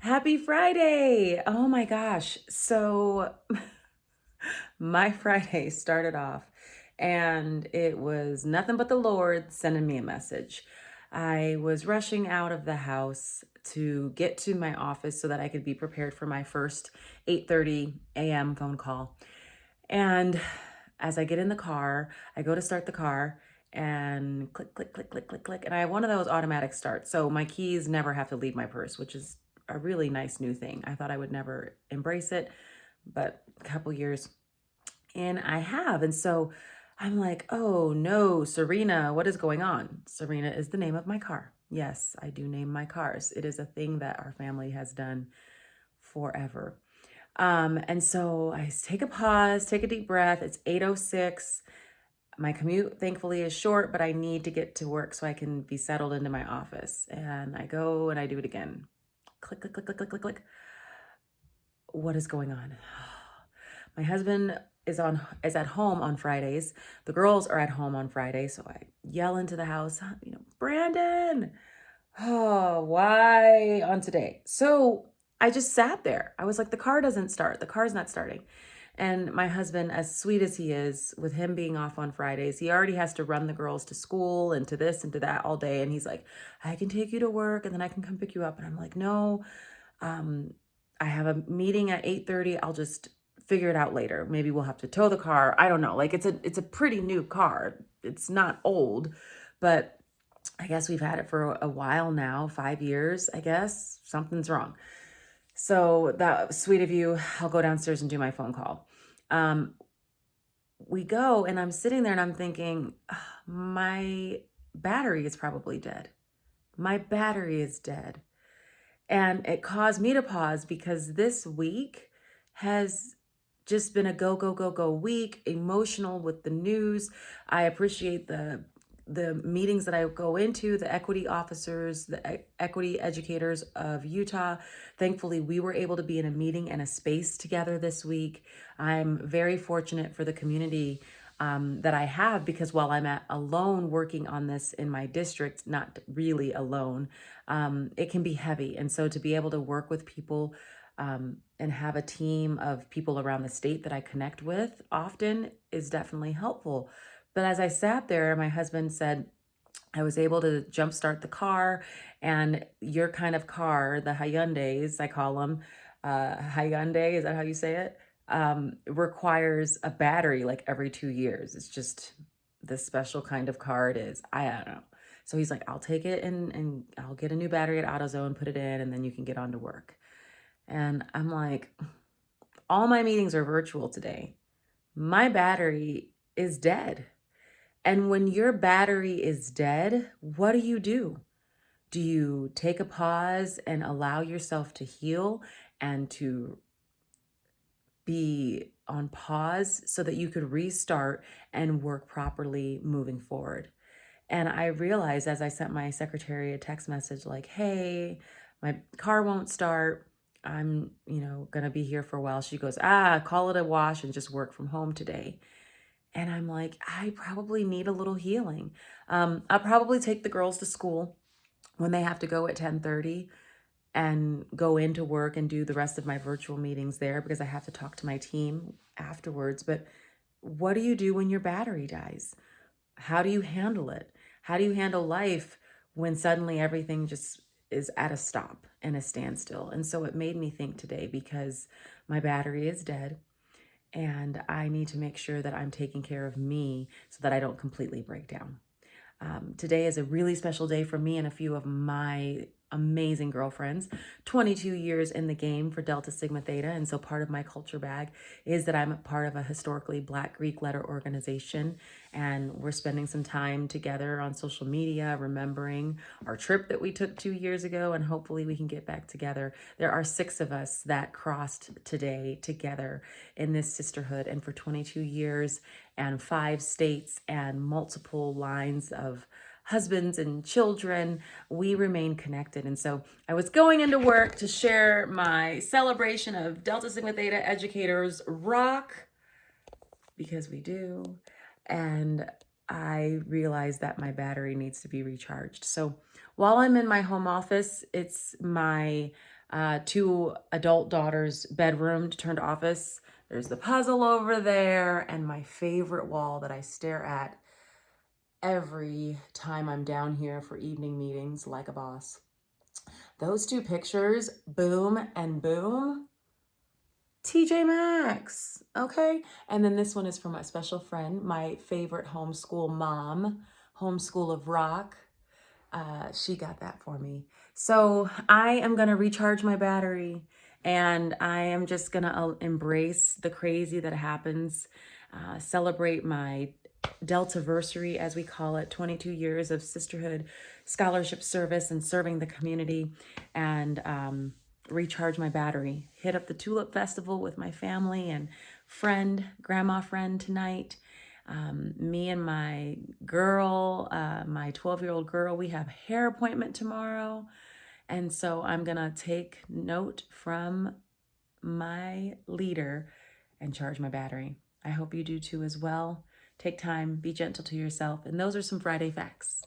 Happy Friday! Oh my gosh. So, my Friday started off and it was nothing but the Lord sending me a message. I was rushing out of the house to get to my office so that I could be prepared for my first 8:30 a.m. phone call. And as I get in the car, I go to start the car and click, click, click, click, click, click. And I have one of those automatic starts. So my keys never have to leave my purse, which is a really nice new thing. I thought I would never embrace it, but a couple years and I have. And so I'm like, oh no, Serena, what is going on? Serena is the name of my car. Yes, I do name my cars. It is a thing that our family has done forever. And so I take a pause, take a deep breath. It's 8:06. My commute, thankfully, is short, but I need to get to work so I can be settled into my office. And I go and I do it again. Click, click, click, click, click, click, click. What is going on? My husband is at home on Fridays. The girls are at home on Fridays, so I yell into the house, Brandon, oh, why on today? So I just sat there. I was like, the car doesn't start. The car's not starting. And my husband, as sweet as he is, with him being off on Fridays, he already has to run the girls to school and to this and to that all day. And he's like, I can take you to work and then I can come pick you up. And I'm like, no, um, I have a meeting at 8:30. I'll just figure it out later. Maybe we'll have to tow the car. I don't know. Like it's a pretty new car. It's not old, but I guess we've had it for a while now, 5 years, I guess. Something's wrong. So that sweet of you, I'll go downstairs and do my phone call. Um, we go and I'm sitting there and I'm thinking, my battery is probably dead. My battery is dead. And it caused me to pause because this week has just been a go, go, go, go week, emotional with the news. I appreciate the meetings that I go into, the equity officers, the equity educators of Utah. Thankfully, we were able to be in a meeting and a space together this week. I'm very fortunate for the community that I have because while I'm alone working on this in my district, not really alone, it can be heavy. And so to be able to work with people and have a team of people around the state that I connect with often is definitely helpful. But as I sat there, my husband said, I was able to jumpstart the car, and your kind of car, the Hyundais, I call them, Hyundai, is that how you say it? Requires a battery like every 2 years. It's just the special kind of car it is. I don't know. So he's like, I'll take it and I'll get a new battery at AutoZone, put it in, and then you can get on to work. And I'm like, all my meetings are virtual today. My battery is dead. And when your battery is dead, what do you do? Do you take a pause and allow yourself to heal and to be on pause so that you could restart and work properly moving forward? And I realized as I sent my secretary a text message like, hey, my car won't start. I'm, going to be here for a while. She goes, call it a wash and just work from home today. And I'm like, I probably need a little healing. I'll probably take the girls to school when they have to go at 10:30 and go into work and do the rest of my virtual meetings there because I have to talk to my team afterwards. But what do you do when your battery dies? How do you handle it? How do you handle life when suddenly everything just is at a stop and a standstill? And so it made me think today because my battery is dead and I need to make sure that I'm taking care of me so that I don't completely break down. Today is a really special day for me and a few of my amazing girlfriends. 22 years in the game for Delta Sigma Theta. And so part of my culture bag is that I'm a part of a historically Black Greek letter organization. And we're spending some time together on social media, remembering our trip that we took 2 years ago. And hopefully we can get back together. There are 6 of us that crossed today together in this sisterhood. And for 22 years and 5 states and multiple lines of husbands and children, we remain connected. And so I was going into work to share my celebration of Delta Sigma Theta Educators Rock, because we do. And I realized that my battery needs to be recharged. So while I'm in my home office, it's my two adult daughters' bedroom to turn to office. There's the puzzle over there, and my favorite wall that I stare at every time I'm down here for evening meetings like a boss. Those two pictures, boom and boom, TJ Maxx, okay? And then this one is for my special friend, my favorite homeschool mom, Homeschool of Rock. She got that for me. So I am going to recharge my battery, and I am just going to embrace the crazy that happens, celebrate my Deltaversary, as we call it, 22 years of sisterhood, scholarship service, and serving the community, and recharge my battery. Hit up the Tulip Festival with my family and grandma friend tonight. Me and my girl, my 12-year-old girl, we have hair appointment tomorrow. And so I'm going to take note from my leader and charge my battery. I hope you do too as well. Take time, be gentle to yourself. And those are some Friday facts.